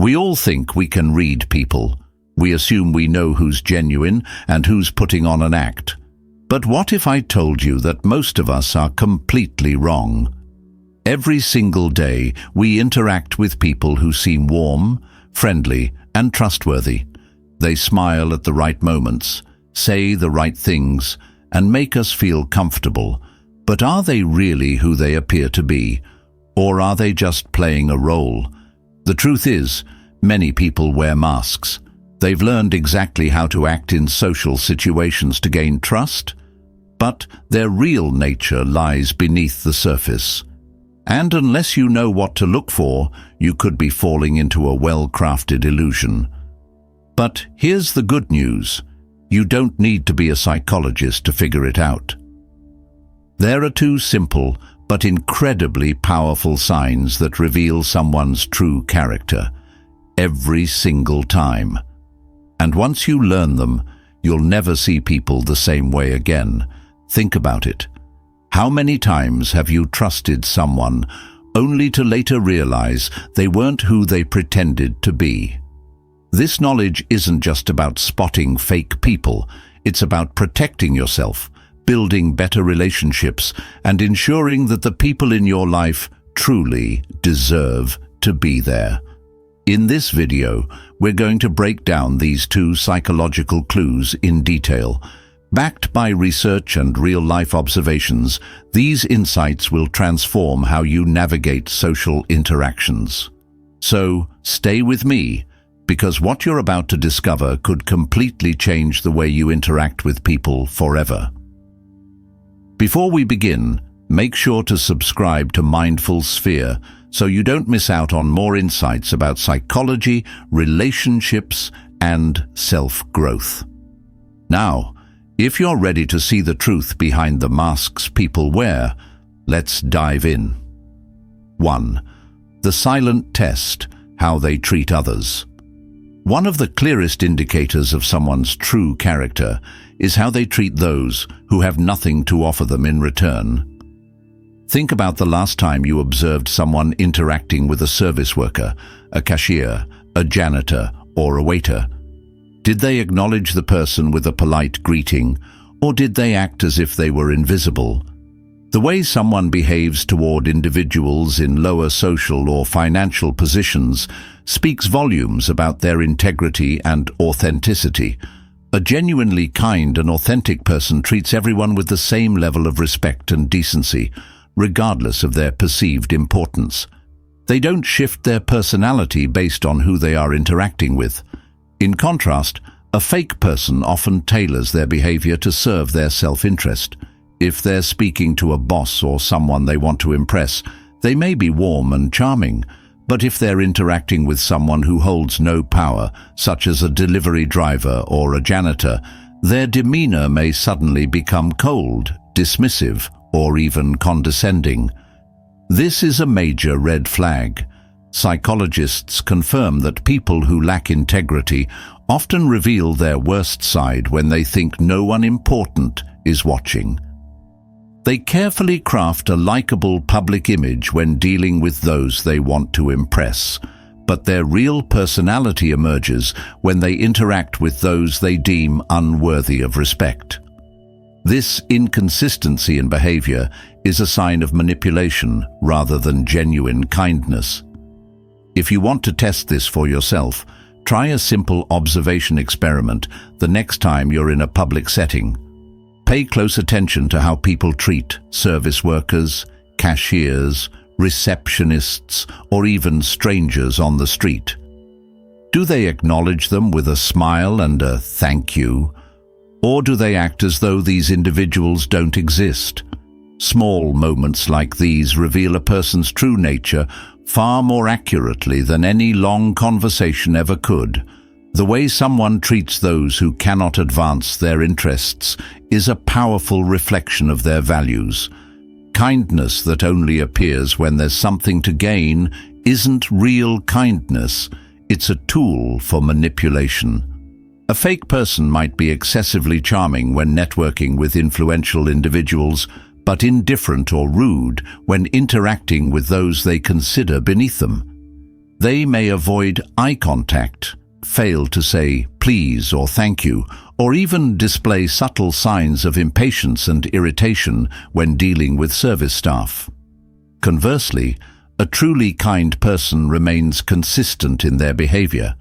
We all think we can read people. We assume we know who's genuine and who's putting on an act. But what if I told you that most of us are completely wrong? Every single day, we interact with people who seem warm, friendly, and trustworthy. They smile at the right moments, say the right things, and make us feel comfortable. But are they really who they appear to be? Or are they just playing a role? The truth is, many people wear masks. They've learned exactly how to act in social situations to gain trust, but their real nature lies beneath the surface. And unless you know what to look for, you could be falling into a well-crafted illusion. But here's the good news. You don't need to be a psychologist to figure it out. There are two simple but incredibly powerful signs that reveal someone's true character every single time. And once you learn them, you'll never see people the same way again. Think about it. How many times have you trusted someone only to later realize they weren't who they pretended to be? This knowledge isn't just about spotting fake people. It's about protecting yourself, building better relationships, and ensuring that the people in your life truly deserve to be there. In this video, we're going to break down these two psychological clues in detail. Backed by research and real-life observations, these insights will transform how you navigate social interactions. So, stay with me, because what you're about to discover could completely change the way you interact with people forever. Before we begin, make sure to subscribe to Mindful Sphere so you don't miss out on more insights about psychology, relationships, and self-growth. Now, if you're ready to see the truth behind the masks people wear, let's dive in. 1. The silent test: how they treat others. One of the clearest indicators of someone's true character is how they treat those who have nothing to offer them in return. Think about the last time you observed someone interacting with a service worker, a cashier, a janitor, or a waiter. Did they acknowledge the person with a polite greeting, or did they act as if they were invisible? The way someone behaves toward individuals in lower social or financial positions speaks volumes about their integrity and authenticity. A genuinely kind and authentic person treats everyone with the same level of respect and decency, regardless of their perceived importance. They don't shift their personality based on who they are interacting with. In contrast, a fake person often tailors their behavior to serve their self-interest. If they're speaking to a boss or someone they want to impress, they may be warm and charming, but if they're interacting with someone who holds no power, such as a delivery driver or a janitor, their demeanor may suddenly become cold, dismissive, or even condescending. This is a major red flag. Psychologists confirm that people who lack integrity often reveal their worst side when they think no one important is watching. They carefully craft a likable public image when dealing with those they want to impress, but their real personality emerges when they interact with those they deem unworthy of respect. This inconsistency in behavior is a sign of manipulation rather than genuine kindness. If you want to test this for yourself, try a simple observation experiment the next time you're in a public setting. Pay close attention to how people treat service workers, cashiers, receptionists, or even strangers on the street. Do they acknowledge them with a smile and a thank you? Or do they act as though these individuals don't exist? Small moments like these reveal a person's true nature far more accurately than any long conversation ever could. The way someone treats those who cannot advance their interests is a powerful reflection of their values. Kindness that only appears when there's something to gain isn't real kindness, it's a tool for manipulation. A fake person might be excessively charming when networking with influential individuals, but indifferent or rude when interacting with those they consider beneath them. They may avoid eye contact, fail to say please or thank you, or even display subtle signs of impatience and irritation when dealing with service staff. Conversely, a truly kind person remains consistent in their behavior.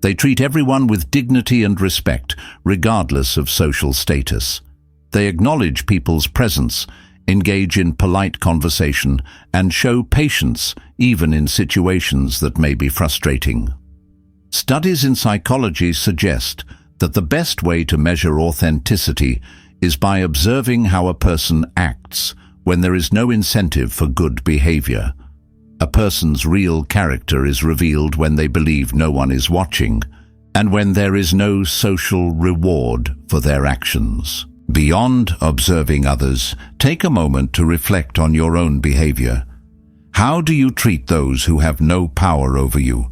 They treat everyone with dignity and respect, regardless of social status. They acknowledge people's presence, engage in polite conversation, and show patience even in situations that may be frustrating. Studies in psychology suggest that the best way to measure authenticity is by observing how a person acts when there is no incentive for good behavior. A person's real character is revealed when they believe no one is watching, and when there is no social reward for their actions. Beyond observing others, take a moment to reflect on your own behavior. How do you treat those who have no power over you?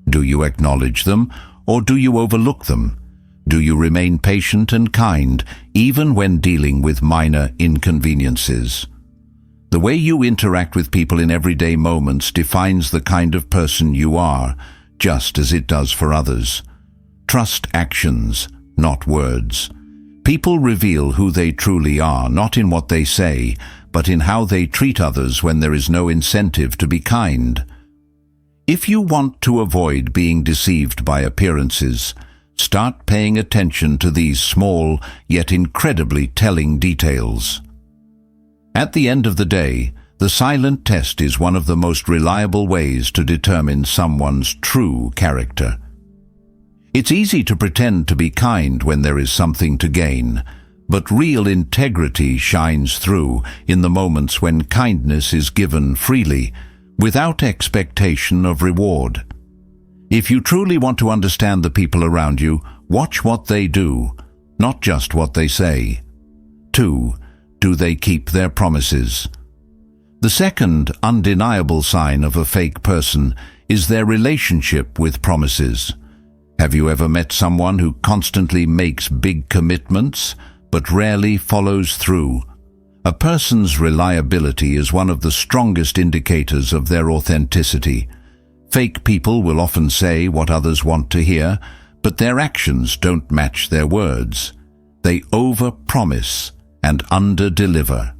Do you acknowledge them, or do you overlook them? Do you remain patient and kind, even when dealing with minor inconveniences? The way you interact with people in everyday moments defines the kind of person you are, just as it does for others. Trust actions, not words. People reveal who they truly are, not in what they say, but in how they treat others when there is no incentive to be kind. If you want to avoid being deceived by appearances, start paying attention to these small yet incredibly telling details. At the end of the day, the silent test is one of the most reliable ways to determine someone's true character. It's easy to pretend to be kind when there is something to gain, but real integrity shines through in the moments when kindness is given freely, without expectation of reward. If you truly want to understand the people around you, watch what they do, not just what they say. 2. Do they keep their promises? The second undeniable sign of a fake person is their relationship with promises. Have you ever met someone who constantly makes big commitments, but rarely follows through? A person's reliability is one of the strongest indicators of their authenticity. Fake people will often say what others want to hear, but their actions don't match their words. They over-promise and under-deliver.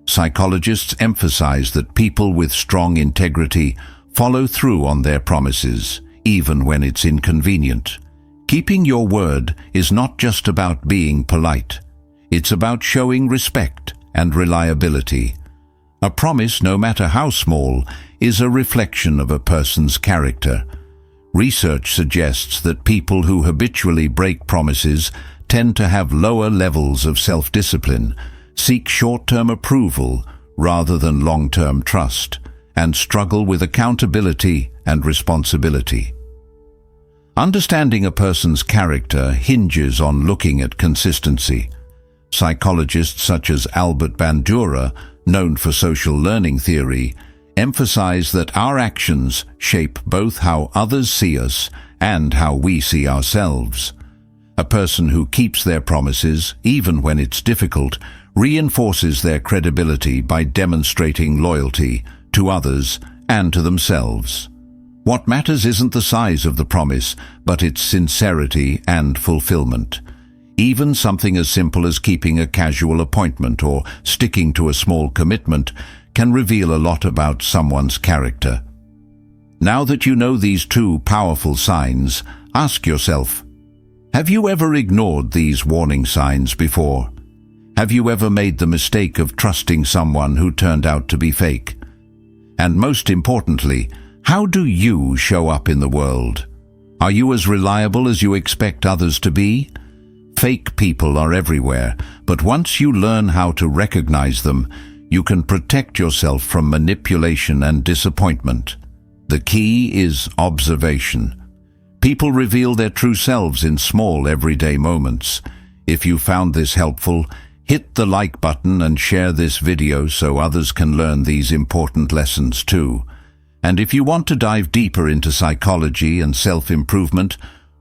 Psychologists emphasize that people with strong integrity follow through on their promises, even when it's inconvenient. Keeping your word is not just about being polite. It's about showing respect and reliability. A promise, no matter how small, is a reflection of a person's character. Research suggests that people who habitually break promises tend to have lower levels of self-discipline, seek short-term approval rather than long-term trust, and struggle with accountability and responsibility. Understanding a person's character hinges on looking at consistency. Psychologists such as Albert Bandura, known for social learning theory, emphasize that our actions shape both how others see us and how we see ourselves. A person who keeps their promises, even when it's difficult, reinforces their credibility by demonstrating loyalty to others and to themselves. What matters isn't the size of the promise, but its sincerity and fulfillment. Even something as simple as keeping a casual appointment or sticking to a small commitment can reveal a lot about someone's character. Now that you know these two powerful signs, ask yourself, have you ever ignored these warning signs before? Have you ever made the mistake of trusting someone who turned out to be fake? And most importantly, how do you show up in the world? Are you as reliable as you expect others to be? Fake people are everywhere, but once you learn how to recognize them, you can protect yourself from manipulation and disappointment. The key is observation. People reveal their true selves in small, everyday moments. If you found this helpful, hit the like button and share this video so others can learn these important lessons too. And if you want to dive deeper into psychology and self-improvement,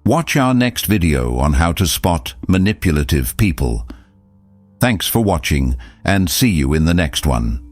watch our next video on how to spot manipulative people. Thanks for watching, and see you in the next one.